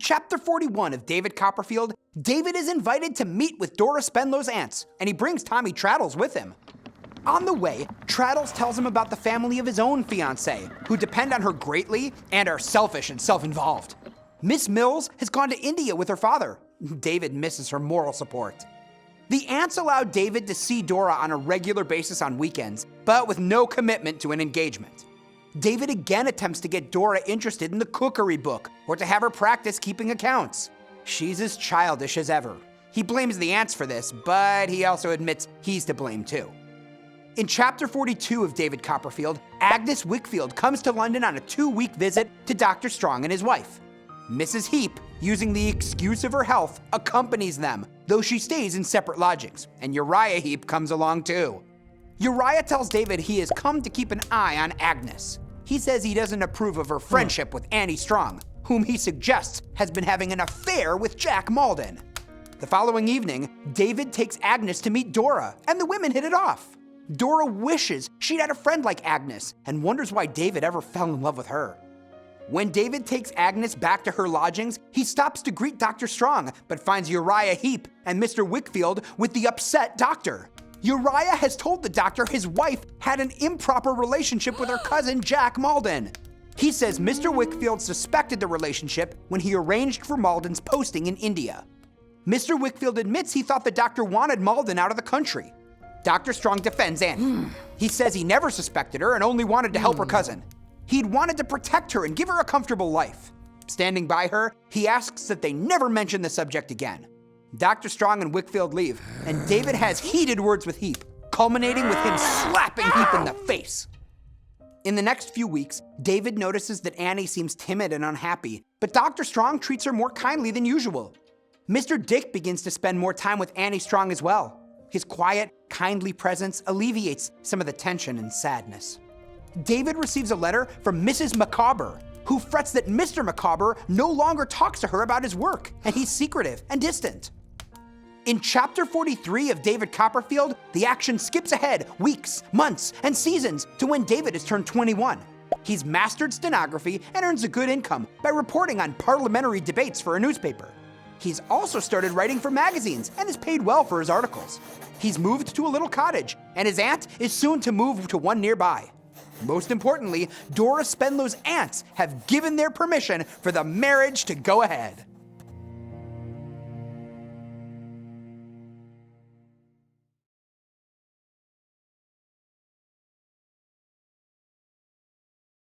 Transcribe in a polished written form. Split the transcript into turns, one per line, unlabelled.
chapter 41 of David Copperfield, David is invited to meet with Dora Spenlow's aunts, and he brings Tommy Traddles with him. On the way, Traddles tells him about the family of his own fiancée, who depend on her greatly and are selfish and self-involved. Miss Mills has gone to India with her father. David misses her moral support. The aunts allowed David to see Dora on a regular basis on weekends, but with no commitment to an engagement. David again attempts to get Dora interested in the cookery book or to have her practice keeping accounts. She's as childish as ever. He blames the aunts for this, but he also admits he's to blame too. In chapter 42 of David Copperfield, Agnes Wickfield comes to London on a 2-week visit to Dr. Strong and his wife. Mrs. Heap, using the excuse of her health, accompanies them, though she stays in separate lodgings, and Uriah Heap comes along too. Uriah tells David he has come to keep an eye on Agnes. He says he doesn't approve of her friendship with Annie Strong, whom he suggests has been having an affair with Jack Maldon. The following evening, David takes Agnes to meet Dora, and the women hit it off. Dora wishes she'd had a friend like Agnes and wonders why David ever fell in love with her. When David takes Agnes back to her lodgings, he stops to greet Dr. Strong, but finds Uriah Heap and Mr. Wickfield with the upset doctor. Uriah has told the doctor his wife had an improper relationship with her cousin Jack Maldon. He says Mr. Wickfield suspected the relationship when he arranged for Maldon's posting in India. Mr. Wickfield admits he thought the doctor wanted Maldon out of the country. Dr. Strong defends Annie. He says he never suspected her and only wanted to help her cousin. He'd wanted to protect her and give her a comfortable life. Standing by her, he asks that they never mention the subject again. Dr. Strong and Wickfield leave, and David has heated words with Heap, culminating with him slapping Heap in the face. In the next few weeks, David notices that Annie seems timid and unhappy, but Dr. Strong treats her more kindly than usual. Mr. Dick begins to spend more time with Annie Strong as well. His quiet, kindly presence alleviates some of the tension and sadness. David receives a letter from Mrs. Micawber, who frets that Mr. Micawber no longer talks to her about his work, and he's secretive and distant. In chapter 43 of David Copperfield, the action skips ahead weeks, months, and seasons to when David has turned 21. He's mastered stenography and earns a good income by reporting on parliamentary debates for a newspaper. He's also started writing for magazines and is paid well for his articles. He's moved to a little cottage, and his aunt is soon to move to one nearby. Most importantly, Dora Spenlow's aunts have given their permission for the marriage to go ahead.